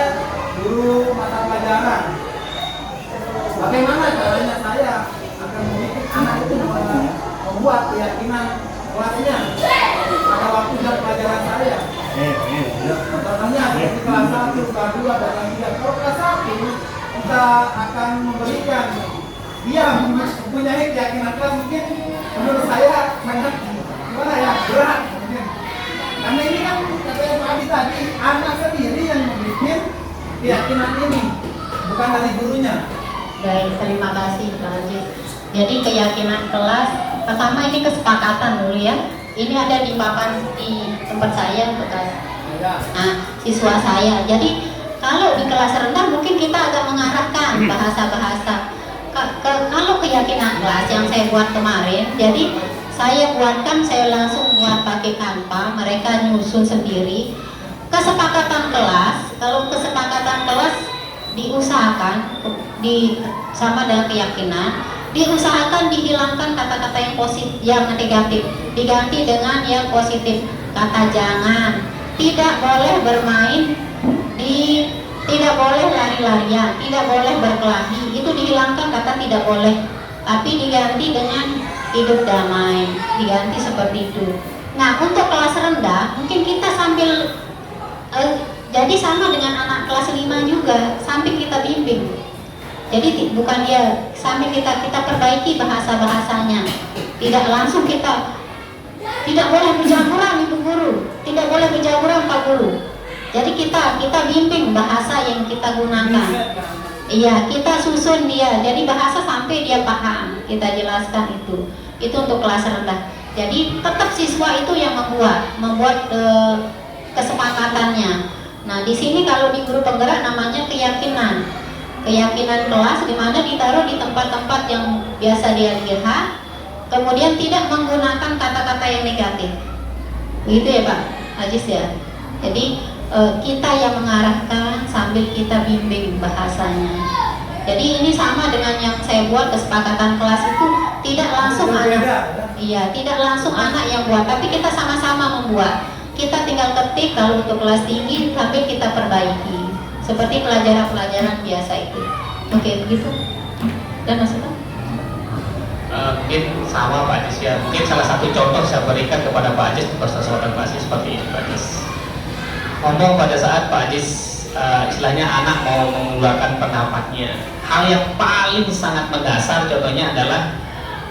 guru mata pelajaran. Bagaimana caranya saya akan membuat anak itu membuat keyakinan kelasnya pada waktu jam pelajaran saya. Contohnya di kelas 1, kelas 2, dan kelas 3. Kalau kelas 1 kita akan memberikan dia mempunyai keyakinan kelas, mungkin menurut saya sangat gimana ya, berat mungkin. Karena ini kan kata Pak Adi tadi, anak sendiri yang membuat keyakinan ini, bukan dari gurunya. Baik, terima kasih Pak Haji. Jadi keyakinan kelas, pertama ini kesepakatan dulu ya. Ini ada di papan di tempat saya bekas. Nah, siswa saya. Jadi kalau di kelas rendah mungkin kita agak mengarahkan bahasa-bahasa. Kalau keyakinan kelas yang saya buat kemarin, jadi saya buatkan, saya langsung buat pakai kanva, mereka nyusun sendiri. Kesepakatan kelas, kalau kesepakatan kelas diusahakan sama dengan keyakinan, diusahakan dihilangkan kata-kata yang positif, yang negatif, diganti dengan yang positif. Kata jangan, tidak boleh bermain tidak boleh lari-larian, tidak boleh berkelahi, itu dihilangkan kata tidak boleh, tapi diganti dengan hidup damai, diganti seperti itu. Nah, untuk kelas rendah mungkin kita sambil jadi sama dengan anak kelas 5 juga, sambil kita bimbing. Jadi bukan dia, sambil kita perbaiki bahasanya. Tidak langsung kita tidak boleh berjamuran Ibu Guru, tidak boleh berjamuran Pak Guru. Jadi kita bimbing bahasa yang kita gunakan. Iya, kita susun dia. Jadi bahasa sampai dia paham, kita jelaskan itu. Itu untuk kelas rendah. Jadi tetap siswa itu yang membuat kesepakatannya. Nah, di sini kalau di guru penggerak namanya keyakinan kelas, di mana ditaruh di tempat-tempat yang biasa dia lihat, kemudian tidak menggunakan kata-kata yang negatif. Begitu ya Pak Ajis ya. Jadi kita yang mengarahkan sambil kita bimbing bahasanya. Jadi ini sama dengan yang saya buat kesepakatan kelas itu, tidak langsung anak, iya, tidak langsung anak yang buat, tapi kita sama-sama membuat. Kita tinggal ketik, kalau untuk kelas tinggi sampai kita perbaiki, seperti pelajaran-pelajaran biasa itu. Oke, begitu. Dan maksudnya? Mungkin sama Pak Ajis ya. Mungkin salah satu contoh saya berikan kepada Pak Ajis persoalan klasik seperti ini Pak Ajis. Ngomong pada saat Pak Ajis istilahnya anak mau mengeluarkan pendapatnya, hal yang paling sangat mendasar contohnya adalah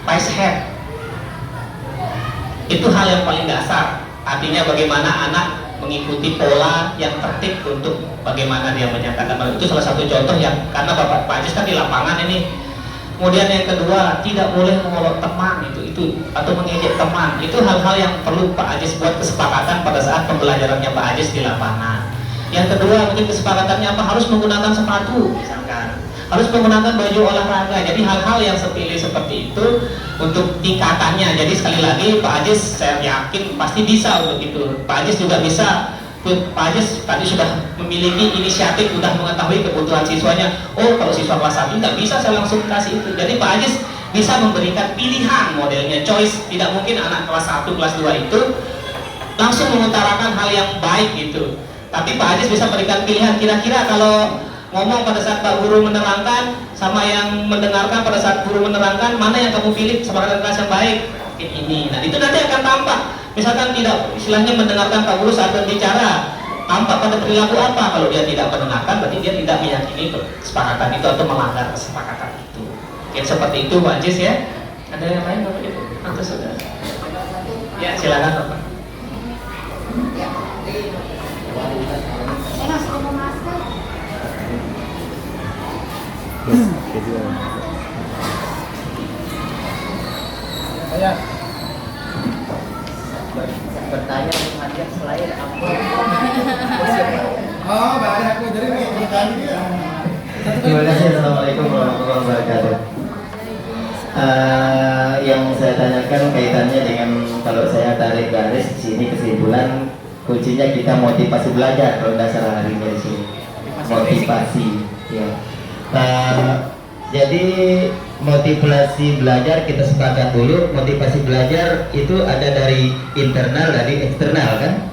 vice head. Itu hal yang paling dasar. Artinya bagaimana anak mengikuti pola yang tertib untuk bagaimana dia menyatakan. Itu salah satu contoh yang karena Pak Ajis kan di lapangan ini. Kemudian yang kedua, tidak boleh mengolok teman itu atau mengejek teman. Itu hal-hal yang perlu Pak Ajis buat kesepakatan pada saat pembelajarannya Pak Ajis di lapangan. Yang kedua, mungkin kesepakatannya apa? Harus menggunakan sepatu misalkan. Harus menggunakan baju olahraga. Jadi hal-hal yang sepele seperti itu untuk tingkatannya. Jadi sekali lagi Pak Ajis saya yakin pasti bisa untuk itu. Pak Ajis juga bisa. Pak Ajis tadi sudah memiliki inisiatif, sudah mengetahui kebutuhan siswanya. Oh, kalau siswa kelas 1 nggak bisa saya langsung kasih itu. Jadi Pak Ajis bisa memberikan pilihan modelnya, choice. Tidak mungkin anak kelas 1, kelas 2 itu langsung mengutarakan hal yang baik gitu. Tapi Pak Ajis bisa berikan pilihan, kira-kira kalau ngomong pada saat Pak Guru menerangkan sama yang mendengarkan pada saat Guru menerangkan, mana yang kamu pilih sebagai kelas yang baik? Mungkin ini. Nah, itu nanti akan tampak. Misalkan tidak istilahnya mendengarkan Pak Guru saat berbicara, tampak pada perilaku apa? Kalau dia tidak mendengarkan, berarti dia tidak meyakini kesepakatan itu atau melanggar kesepakatan itu. Mungkin seperti itu Pak Ajis ya. Ada yang lain Bapak Ibu? Atau sudah? Ya, silakan Bapak. Saya masih mau masker. Saya bertanya menghadap selain apa? oh, Mbak aku jadi Terima kasih. Assalamualaikum warahmatullahi wabarakatuh. Yang saya tanyakan kaitannya dengan kalau saya tarik garis di sini kesimpulan kuncinya kita motivasi belajar kalau tidak salah hari ini di sini. Motivasi, ya. Jadi motivasi belajar kita sepakat dulu, motivasi belajar itu ada dari internal, dari eksternal kan?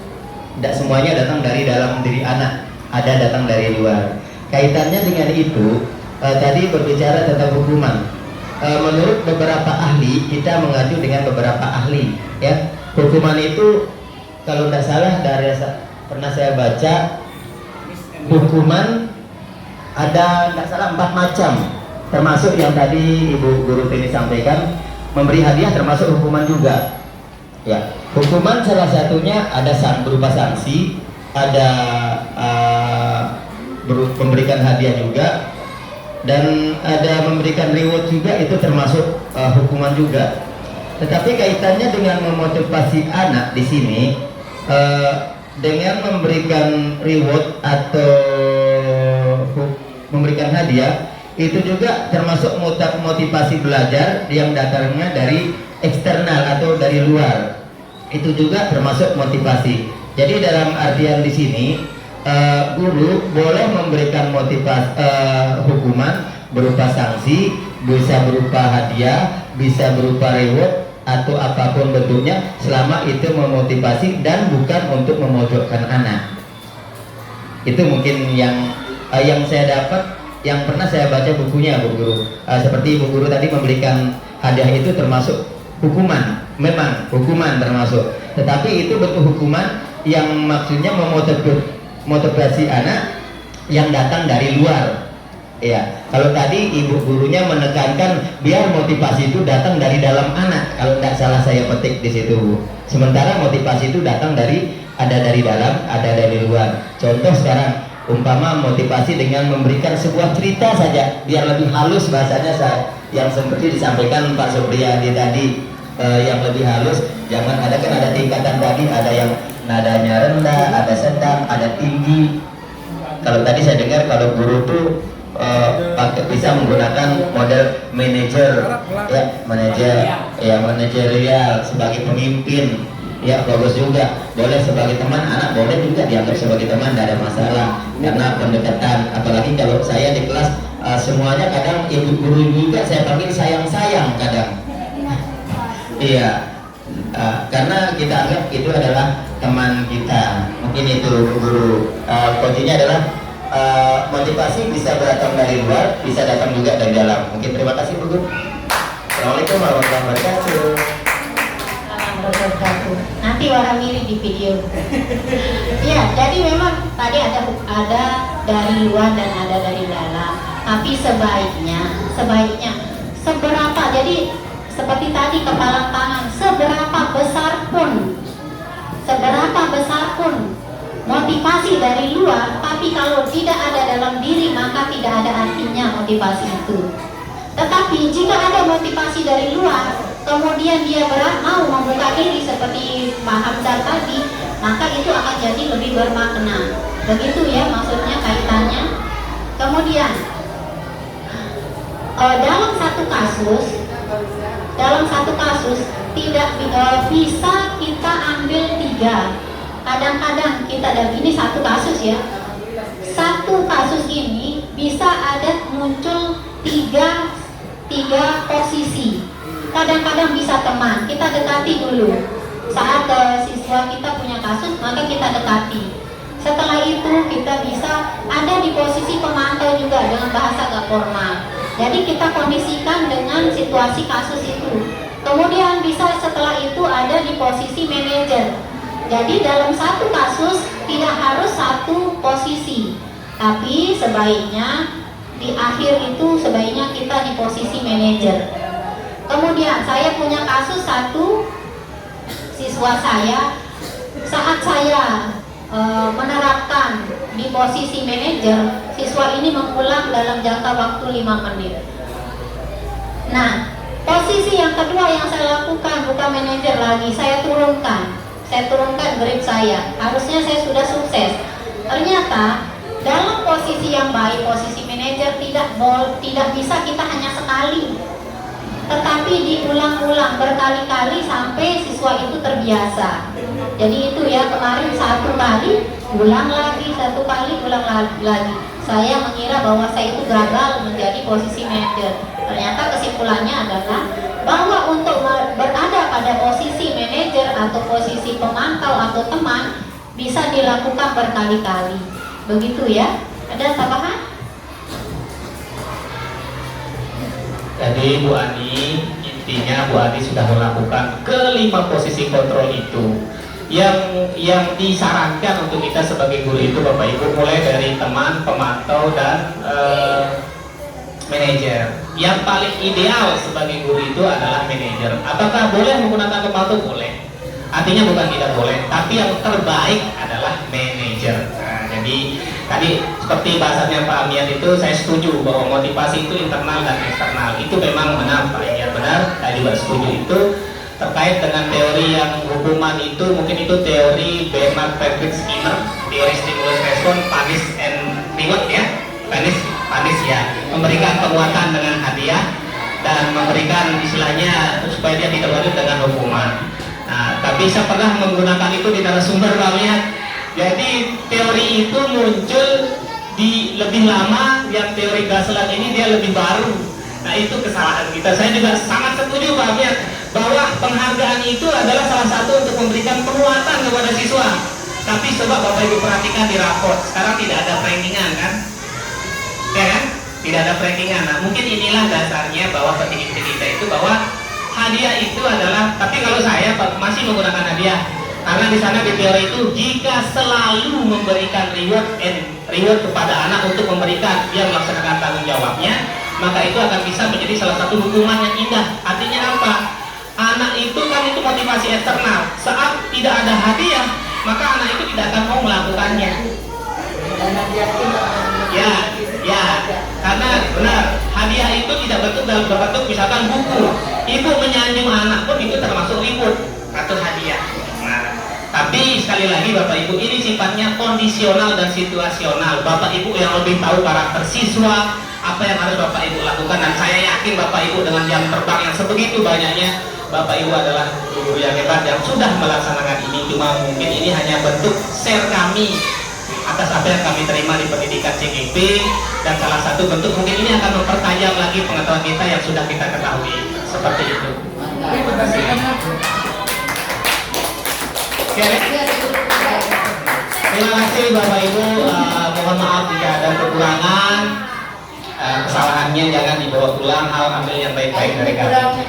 Tidak semuanya datang dari dalam diri anak, ada datang dari luar. Kaitannya dengan itu, tadi berbicara tentang hukuman. Menurut beberapa ahli, kita mengacu dengan beberapa ahli, ya. Hukuman itu kalau tidak salah dari pernah saya baca, hukuman ada tidak salah 4 macam. Termasuk yang tadi Ibu Guru Tini sampaikan, memberi hadiah termasuk hukuman juga. Ya, hukuman salah satunya ada berupa sanksi, ada memberikan hadiah juga, dan ada memberikan reward juga, itu termasuk hukuman juga. Tetapi kaitannya dengan memotivasi anak di sini, dengan memberikan reward atau memberikan hadiah, itu juga termasuk motivasi belajar yang datangnya dari eksternal atau dari luar. Itu juga termasuk motivasi. Jadi dalam artian di sini, guru boleh memberikan motivasi hukuman berupa sanksi, bisa berupa hadiah, bisa berupa reward atau apapun bentuknya, selama itu memotivasi dan bukan untuk memojokkan anak. Itu mungkin yang saya dapat, yang pernah saya baca bukunya Bu Guru. Seperti Bu Guru tadi memberikan hadiah itu termasuk hukuman, memang hukuman termasuk. Tetapi itu bentuk hukuman yang maksudnya memotivasi anak yang datang dari luar. Ya, kalau tadi Ibu gurunya menekankan biar motivasi itu datang dari dalam anak. Kalau tidak salah saya petik di situ, Bu. Sementara motivasi itu datang dari dalam, ada dari luar. Contoh sekarang, umpama motivasi dengan memberikan sebuah cerita saja biar lebih halus bahasanya, yang seperti disampaikan Pak Supriyadi tadi, yang lebih halus. Jangan ada tingkatan tadi, ada yang nadanya rendah, ada sedang, ada tinggi. Kalau tadi saya dengar kalau guru tuh bisa menggunakan model manajer, ya manajerial sebagai pemimpin. Ya bagus juga, boleh sebagai teman, anak boleh juga dianggap sebagai teman, tidak ada masalah karena pendekatan. Apalagi kalau saya di kelas semuanya kadang ibu guru juga saya panggil sayang-sayang kadang. Iya, karena kita anggap itu adalah teman kita. Mungkin itu guru. Kuncinya adalah motivasi bisa datang dari luar, bisa datang juga dari dalam. Mungkin terima kasih Bu Guru. Assalamualaikum warahmatullahi wabarakatuh. Nanti warna mirip di video. Ya, jadi memang tadi ada dari luar dan ada dari dalam. Tapi sebaiknya seberapa, jadi seperti tadi kepala tangan, seberapa besar pun motivasi dari luar, tapi kalau tidak ada dalam diri maka tidak ada artinya motivasi itu. Tetapi jika ada motivasi dari luar, kemudian dia mau membuka diri seperti Pak Hamzah tadi, maka itu akan jadi lebih bermakna. Begitu ya maksudnya kaitannya. Kemudian dalam satu kasus tidak bisa kita ambil 3. Kadang-kadang kita, dan ini satu kasus ya, satu kasus ini bisa ada muncul tiga posisi. Kadang-kadang bisa teman, kita dekati dulu. Saat siswa kita punya kasus, maka kita dekati. Setelah itu kita bisa ada di posisi pemantau juga dengan bahasa gak formal. Jadi kita kondisikan dengan situasi kasus itu. Kemudian bisa setelah itu ada di posisi manajer. Jadi dalam satu kasus tidak harus satu posisi, tapi sebaiknya di akhir itu sebaiknya kita di posisi manajer. Kemudian saya punya kasus satu siswa saya, saat saya menerapkan di posisi manajer, siswa ini mengulang dalam jangka waktu 5 menit. Nah, posisi yang kedua yang saya lakukan bukan manajer lagi, saya turunkan grade saya. Harusnya saya sudah sukses. Ternyata dalam posisi yang baik, posisi manajer tidak bisa kita hanya sekali, tetapi diulang-ulang berkali-kali sampai siswa itu terbiasa. Jadi itu ya, kemarin 1 kali, ulang lagi, 1 kali, ulang lagi. Saya mengira bahwa saya itu gagal menjadi posisi manajer. Ternyata kesimpulannya adalah bahwa untuk berada pada posisi manajer atau posisi pemantau atau teman bisa dilakukan berkali-kali. Begitu ya. Ada tambahan? Jadi Bu Ani, intinya Bu Ani sudah melakukan ke-5 posisi kontrol itu. Yang disarankan untuk kita sebagai guru itu Bapak Ibu, mulai dari teman, pemantau, dan manajer. Yang paling ideal sebagai guru itu adalah manajer. Apakah boleh menggunakan pemantau? Boleh. Artinya bukan tidak boleh, tapi yang terbaik adalah manajer. Nah, jadi tadi seperti bahasanya Pak Amiat itu, saya setuju bahwa motivasi itu internal dan eksternal. Itu memang benar Pak Amiat, benar. Saya juga setuju itu. Terkait dengan teori yang hukuman itu, mungkin itu teori Bernard Frederick Skinner, teori stimulus respon, punish and reward ya, punish ya, memberikan penguatan dengan hadiah dan memberikan istilahnya supaya dia tidak lanjut dengan hukuman. Nah, tapi saya pernah menggunakan itu di narasumber kalian. Jadi teori itu muncul di lebih lama, yang teori Gasland ini dia lebih baru. Nah, itu kesalahan kita. Saya juga sangat setuju Pak Amiat bahwa penghargaan itu adalah salah satu untuk memberikan penguatan kepada siswa. Tapi coba Bapak Ibu perhatikan di raport, sekarang tidak ada rankingan kan? Ya kan? Tidak ada rankingan. Nah, mungkin inilah dasarnya bahwa petinggi kita itu bahwa hadiah itu adalah, tapi kalau saya masih menggunakan hadiah, karena di sana di teori itu jika selalu memberikan reward kepada anak untuk memberikan dia melaksanakan tanggung jawabnya, maka itu akan bisa menjadi salah satu hukuman yang indah. Artinya apa? Anak itu kan itu motivasi eksternal. Saat tidak ada hadiah, maka anak itu tidak akan mau melakukannya. Ya, karena benar hadiah itu tidak bentuk dalam bentuk misalkan buku. Ibu menyanjung anak pun itu termasuk reward atau hadiah. Nah, tapi sekali lagi Bapak Ibu, ini sifatnya kondisional dan situasional. Bapak Ibu yang lebih tahu karakter siswa, apa yang harus Bapak Ibu lakukan, dan saya yakin Bapak Ibu dengan jam terbang yang sebegitu banyaknya, Bapak Ibu adalah guru yang hebat yang sudah melaksanakan ini. Cuma mungkin ini hanya bentuk share kami atas apa yang kami terima di pendidikan CGP, dan salah satu bentuk mungkin ini akan mempertajam lagi pengetahuan kita yang sudah kita ketahui. Seperti itu. Oke. Terima kasih Bapak Ibu. Mohon maaf jika ada kekurangan. Kesalahannya jangan dibawa pulang. Ambil yang baik-baik dari kami.